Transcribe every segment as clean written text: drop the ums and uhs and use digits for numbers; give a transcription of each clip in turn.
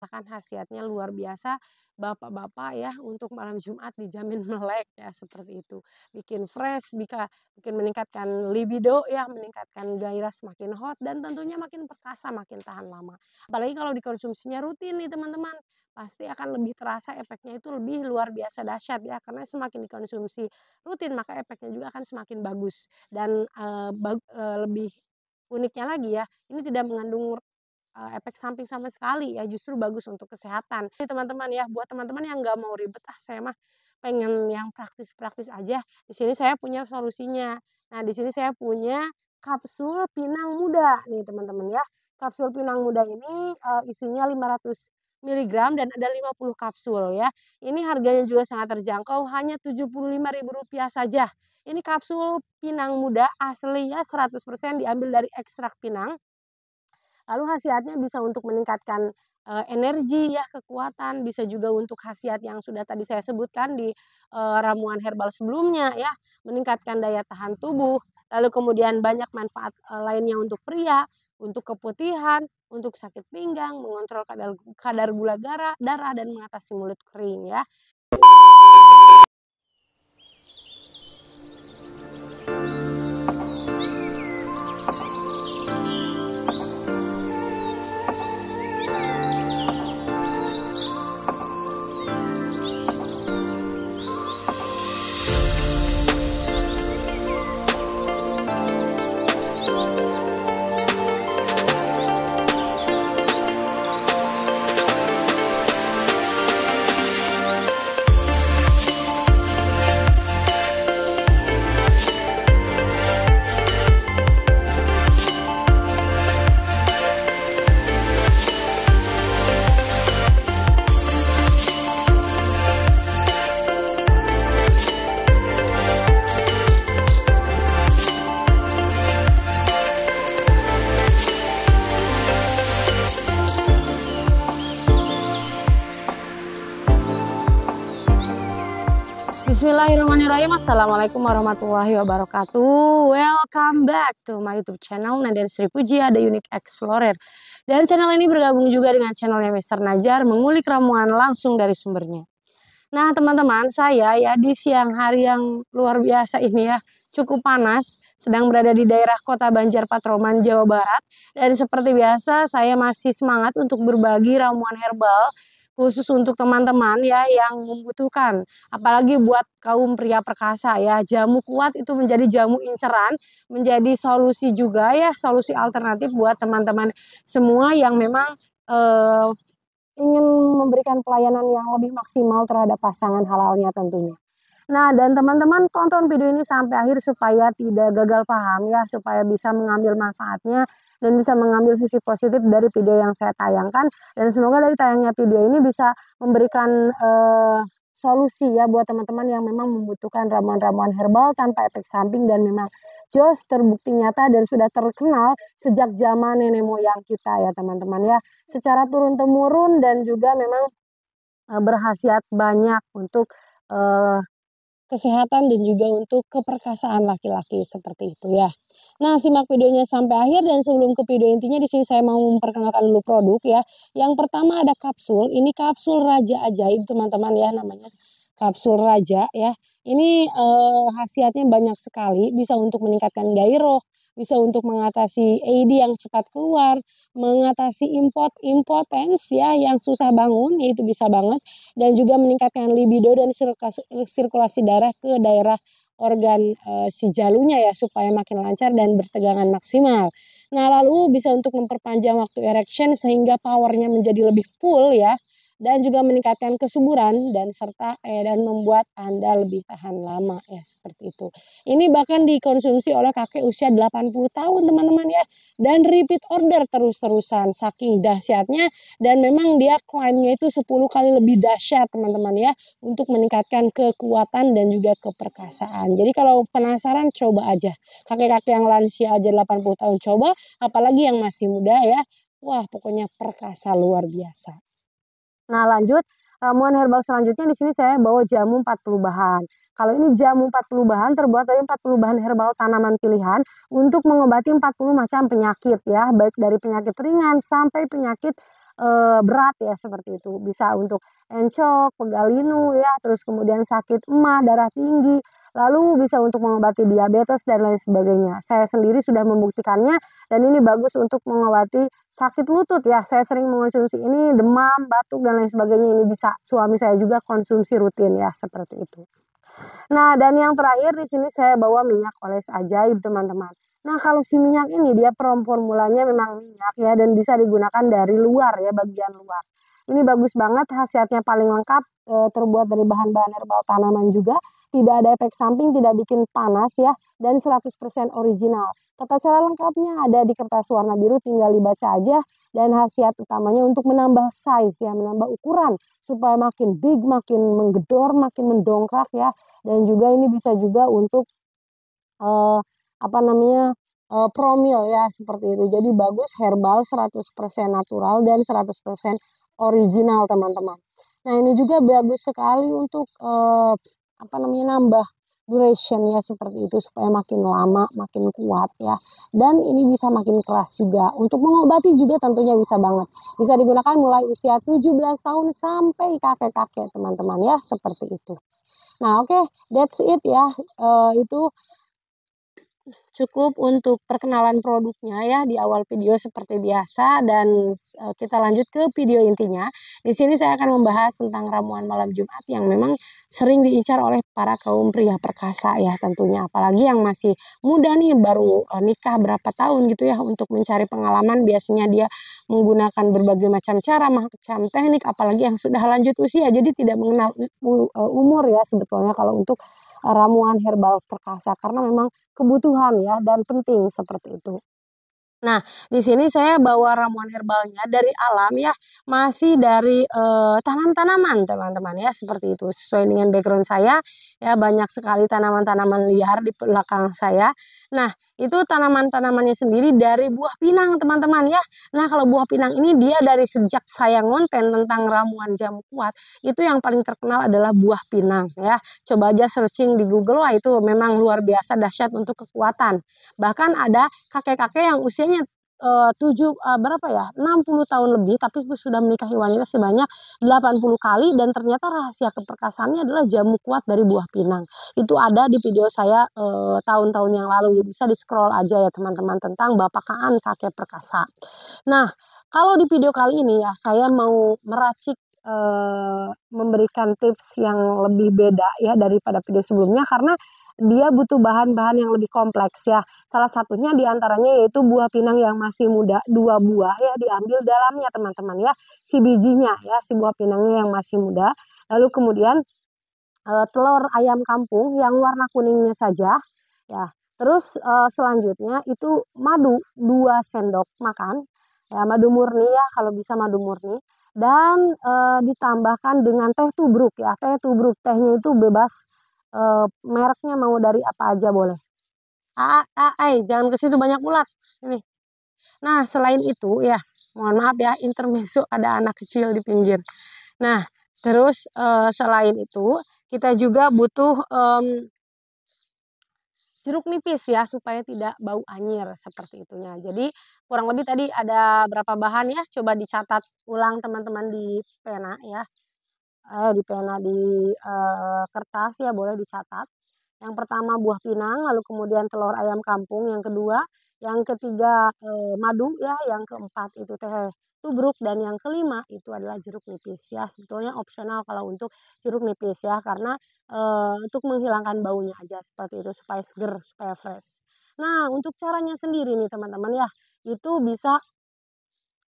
dikatakan khasiatnya luar biasa, bapak-bapak ya untuk malam Jumat dijamin melek ya seperti itu. Bikin fresh, bikin meningkatkan libido ya, meningkatkan gairah semakin hot dan tentunya makin perkasa, makin tahan lama. Apalagi kalau dikonsumsinya rutin nih teman-teman, pasti akan lebih terasa efeknya itu lebih luar biasa dahsyat ya, karena semakin dikonsumsi rutin maka efeknya juga akan semakin bagus dan, lebih uniknya lagi ya, ini tidak mengandung, efek samping sama sekali ya, justru bagus untuk kesehatan. Ini teman-teman ya, buat teman-teman yang nggak mau ribet, "Ah, saya mah pengen yang praktis-praktis aja," di sini saya punya solusinya. Nah, di sini saya punya kapsul pinang muda nih teman-teman ya. Kapsul pinang muda ini, isinya 500 miligram dan ada 50 kapsul ya. Ini harganya juga sangat terjangkau, hanya Rp75.000 saja. Ini kapsul pinang muda aslinya 100% diambil dari ekstrak pinang. Lalu khasiatnya bisa untuk meningkatkan, energi ya, kekuatan, bisa juga untuk khasiat yang sudah tadi saya sebutkan di, ramuan herbal sebelumnya ya, meningkatkan daya tahan tubuh, lalu kemudian banyak manfaat, lainnya untuk pria, untuk keputihan, untuk sakit pinggang, mengontrol kadar kadar gula darah dan mengatasi mulut kering ya. Bismillahirrahmanirrahim. Assalamualaikum warahmatullahi wabarakatuh. Welcome back to my YouTube channel Naden Sri Puji, The Unique Explorer. Dan channel ini bergabung juga dengan channelnya Mr. Najar, mengulik ramuan langsung dari sumbernya. Nah teman-teman, saya ya di siang hari yang luar biasa ini ya, cukup panas, sedang berada di daerah Kota Banjar Patroman, Jawa Barat. Dan seperti biasa, saya masih semangat untuk berbagi ramuan herbal khusus untuk teman-teman ya yang membutuhkan. Apalagi buat kaum pria perkasa ya, jamu kuat itu menjadi jamu inceran, menjadi solusi juga ya, solusi alternatif buat teman-teman semua yang memang eh, ingin memberikan pelayanan yang lebih maksimal terhadap pasangan halalnya tentunya. Nah, dan teman-teman tonton video ini sampai akhir supaya tidak gagal paham ya, supaya bisa mengambil manfaatnya dan bisa mengambil sisi positif dari video yang saya tayangkan. Dan semoga dari tayangnya video ini bisa memberikan solusi ya buat teman-teman yang memang membutuhkan ramuan-ramuan herbal tanpa efek samping dan memang jos terbukti nyata dan sudah terkenal sejak zaman nenek moyang kita ya teman-teman ya. Secara turun-temurun dan juga memang berkhasiat banyak untuk kesehatan dan juga untuk keperkasaan laki-laki seperti itu ya. Nah, simak videonya sampai akhir dan sebelum ke video intinya di sini saya mau memperkenalkan dulu produk ya. Yang pertama ada kapsul, ini kapsul Raja Ajaib teman-teman ya namanya kapsul Raja ya. Ini khasiatnya banyak sekali, bisa untuk meningkatkan gairah, bisa untuk mengatasi AID yang cepat keluar, mengatasi impotens ya yang susah bangun, itu bisa banget dan juga meningkatkan libido dan sirkulasi darah ke daerah organ si jalunya ya supaya makin lancar dan bertegangan maksimal. Nah, lalu bisa untuk memperpanjang waktu erection sehingga powernya menjadi lebih full ya dan juga meningkatkan kesuburan dan membuat Anda lebih tahan lama ya seperti itu. Ini bahkan dikonsumsi oleh kakek usia 80 tahun teman-teman ya dan repeat order terus-terusan saking dahsyatnya dan memang dia klaimnya itu 10 kali lebih dahsyat teman-teman ya untuk meningkatkan kekuatan dan juga keperkasaan. Jadi kalau penasaran coba aja. Kakek-kakek yang lansia aja 80 tahun coba, apalagi yang masih muda ya. Wah, pokoknya perkasa luar biasa. Nah, lanjut ramuan herbal selanjutnya di sini saya bawa jamu 40 bahan. Kalau ini jamu 40 bahan terbuat dari 40 bahan herbal tanaman pilihan untuk mengobati 40 macam penyakit ya, baik dari penyakit ringan sampai penyakit berat ya seperti itu. Bisa untuk encok, pegal linu ya, terus kemudian sakit emah, darah tinggi, lalu bisa untuk mengobati diabetes dan lain sebagainya. Saya sendiri sudah membuktikannya dan ini bagus untuk mengobati sakit lutut ya. Saya sering mengonsumsi ini, demam, batuk dan lain sebagainya, ini bisa suami saya juga konsumsi rutin ya, seperti itu. Nah, dan yang terakhir di sini saya bawa minyak oles ajaib, teman-teman. Nah, kalau si minyak ini dia formulanya memang minyak ya dan bisa digunakan dari luar ya, bagian luar. Ini bagus banget, khasiatnya paling lengkap, terbuat dari bahan-bahan herbal tanaman juga, tidak ada efek samping, tidak bikin panas ya, dan 100% original. Tata cara lengkapnya ada di kertas warna biru, tinggal dibaca aja, dan khasiat utamanya untuk menambah size ya, menambah ukuran supaya makin big, makin menggedor, makin mendongkrak ya. Dan juga ini bisa juga untuk apa namanya, promil ya seperti itu. Jadi bagus, herbal, 100% natural dan 100% original, teman-teman. Nah, ini juga bagus sekali untuk apa namanya, nambah duration ya seperti itu supaya makin lama, makin kuat ya. Dan ini bisa makin keras juga. Untuk mengobati juga tentunya bisa banget. Bisa digunakan mulai usia 17 tahun sampai kakek-kakek, teman-teman ya, seperti itu. Nah, oke, that's it ya, itu cukup untuk perkenalan produknya ya di awal video seperti biasa dan, kita lanjut ke video intinya. Di sini saya akan membahas tentang ramuan malam Jumat yang memang sering diincar oleh para kaum pria perkasa ya tentunya, apalagi yang masih muda nih baru, nikah berapa tahun gitu ya untuk mencari pengalaman biasanya dia menggunakan berbagai macam cara, macam teknik, apalagi yang sudah lanjut usia jadi tidak mengenal umur ya sebetulnya kalau untuk, ramuan herbal perkasa karena memang kebutuhan ya dan penting seperti itu. Nah, di sini saya bawa ramuan herbalnya dari alam ya, masih dari, tanaman-tanaman teman-teman ya, seperti itu. Sesuai dengan background saya, ya banyak sekali tanaman-tanaman liar di belakang saya. Nah, itu tanaman-tanamannya sendiri dari buah pinang teman-teman ya. Nah, kalau buah pinang ini dia dari sejak saya ngonten tentang ramuan jamu kuat, itu yang paling terkenal adalah buah pinang ya. Coba aja searching di Google, wah itu memang luar biasa dahsyat untuk kekuatan. Bahkan ada kakek-kakek yang usianya, 60 tahun lebih, tapi sudah menikahi wanita sebanyak 80 kali dan ternyata rahasia keperkasaannya adalah jamu kuat dari buah pinang. Itu ada di video saya, tahun-tahun yang lalu, bisa di-scroll aja ya teman-teman, tentang Bapakaan Kakek Perkasa. Nah, kalau di video kali ini ya, saya mau meracik, memberikan tips yang lebih beda ya daripada video sebelumnya, karena dia butuh bahan-bahan yang lebih kompleks ya. Salah satunya di antaranya yaitu buah pinang yang masih muda, 2 buah ya diambil dalamnya teman-teman ya, si bijinya ya, si buah pinangnya yang masih muda. Lalu kemudian, telur ayam kampung yang warna kuningnya saja ya. Terus, selanjutnya itu madu 2 sendok makan, ya madu murni ya kalau bisa madu murni dan, ditambahkan dengan teh tubruk ya, teh tubruk, tehnya itu bebas, mereknya mau dari apa aja boleh. Jangan ke situ banyak ulat, ini. Nah, selain itu ya, mohon maaf ya intermezzo ada anak kecil di pinggir. Nah, terus, selain itu kita juga butuh, jeruk nipis ya supaya tidak bau anyir seperti itunya. Jadi kurang lebih tadi ada berapa bahan ya, coba dicatat ulang teman-teman di pena ya, di pena di, kertas ya boleh dicatat. Yang pertama buah pinang, lalu kemudian telur ayam kampung, yang kedua, yang ketiga, madu ya, yang keempat itu teh tubruk, dan yang kelima itu adalah jeruk nipis ya. Sebetulnya opsional kalau untuk jeruk nipis ya, karena, untuk menghilangkan baunya aja seperti itu, supaya seger, supaya fresh. Nah, untuk caranya sendiri nih teman-teman ya, itu bisa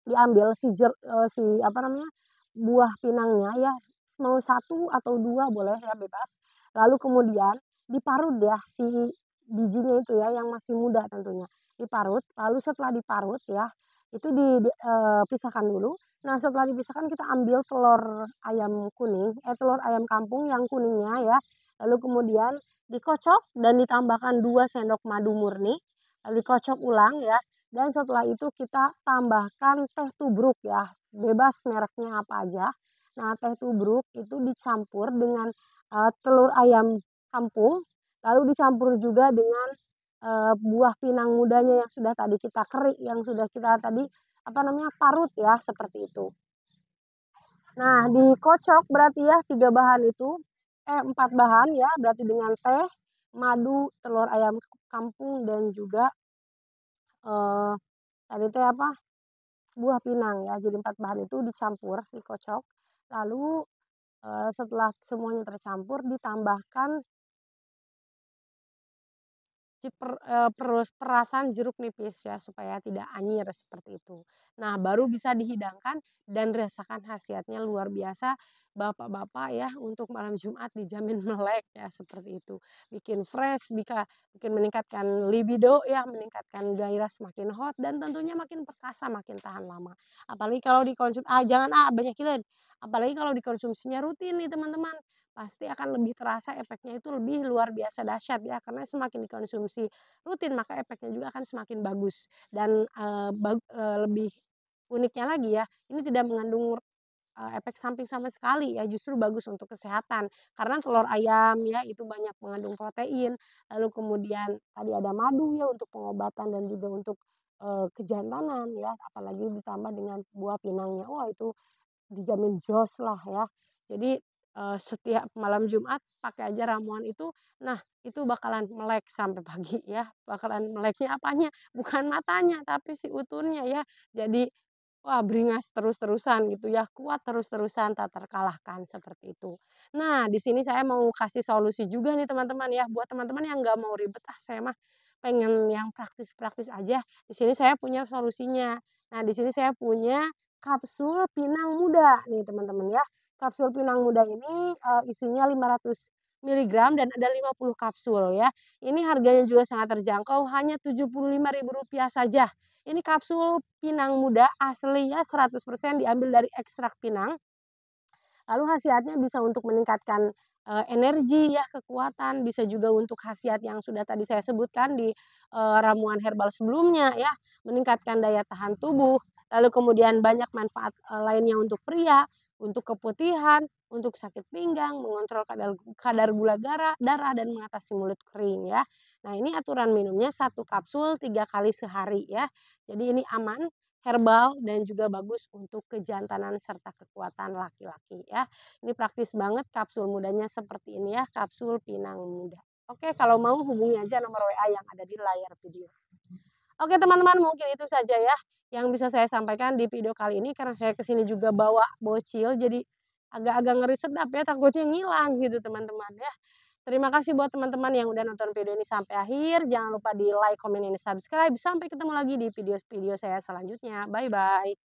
diambil si apa namanya, buah pinangnya ya, mau satu atau 2 boleh ya, bebas. Lalu kemudian diparut ya si bijinya itu ya, yang masih muda tentunya, diparut. Lalu setelah diparut ya, itu pisahkan dulu. Nah, setelah dipisahkan kita ambil telur ayam kuning, telur ayam kampung yang kuningnya ya, lalu kemudian dikocok dan ditambahkan 2 sendok madu murni, lalu dikocok ulang ya. Dan setelah itu kita tambahkan teh tubruk ya, bebas mereknya apa aja. Nah, teh tubruk itu dicampur dengan, telur ayam kampung, lalu dicampur juga dengan, buah pinang mudanya yang sudah tadi kita kerik, yang sudah kita tadi, apa namanya, parut ya, seperti itu. Nah, dikocok berarti ya 3 bahan itu, 4 bahan ya, berarti dengan teh, madu, telur ayam kampung dan juga, eee, tadi teh apa, buah pinang ya. Jadi 4 bahan itu dicampur, dikocok, lalu, setelah semuanya tercampur ditambahkan perasan jeruk nipis ya, supaya tidak anyir seperti itu. Nah, baru bisa dihidangkan dan rasakan khasiatnya luar biasa, bapak-bapak ya, untuk malam Jumat dijamin melek ya, seperti itu. Bikin fresh, bikin meningkatkan libido ya, meningkatkan gairah semakin hot dan tentunya makin perkasa, makin tahan lama. Apalagi kalau jangan banyakin, apalagi kalau dikonsumsinya rutin nih teman-teman. Pasti akan lebih terasa efeknya itu lebih luar biasa dahsyat ya, karena semakin dikonsumsi rutin maka efeknya juga akan semakin bagus dan, lebih uniknya lagi ya, ini tidak mengandung, efek samping sama sekali ya, justru bagus untuk kesehatan. Karena telur ayam ya, itu banyak mengandung protein, lalu kemudian tadi ada madu ya untuk pengobatan dan juga untuk, kejantanan ya, apalagi ditambah dengan buah pinangnya. Wah itu dijamin jos lah ya. Jadi, setiap malam Jumat pakai aja ramuan itu, nah itu bakalan melek sampai pagi ya, bakalan meleknya apanya, bukan matanya, tapi si utunnya ya. Jadi, wah beringas terus-terusan gitu ya, kuat terus-terusan tak terkalahkan, seperti itu. Nah, di sini saya mau kasih solusi juga nih teman-teman ya, buat teman-teman yang nggak mau ribet, "Ah saya mah pengen yang praktis-praktis aja." Di sini saya punya solusinya. Nah, di sini saya punya kapsul pinang muda nih teman-teman ya. Kapsul pinang muda ini, isinya 500 miligram dan ada 50 kapsul ya. Ini harganya juga sangat terjangkau, hanya Rp75.000 saja. Ini kapsul pinang muda aslinya 100% diambil dari ekstrak pinang. Lalu khasiatnya bisa untuk meningkatkan, energi ya, kekuatan, bisa juga untuk khasiat yang sudah tadi saya sebutkan di, ramuan herbal sebelumnya ya, meningkatkan daya tahan tubuh, lalu kemudian banyak manfaat, lainnya untuk pria, untuk keputihan, untuk sakit pinggang, mengontrol kadar kadar gula darah, dan mengatasi mulut kering ya. Nah ini aturan minumnya 1 kapsul 3 kali sehari ya. Jadi ini aman, herbal, dan juga bagus untuk kejantanan serta kekuatan laki-laki ya. Ini praktis banget kapsul mudanya seperti ini ya, kapsul pinang muda. Oke, kalau mau hubungi aja nomor WA yang ada di layar video. Oke teman-teman, mungkin itu saja ya yang bisa saya sampaikan di video kali ini karena saya ke sini juga bawa bocil jadi agak-agak ngeri sedap ya, takutnya ngilang gitu teman-teman ya. Terima kasih buat teman-teman yang udah nonton video ini sampai akhir. Jangan lupa di like, komen, dan subscribe. Sampai ketemu lagi di video-video saya selanjutnya. Bye-bye.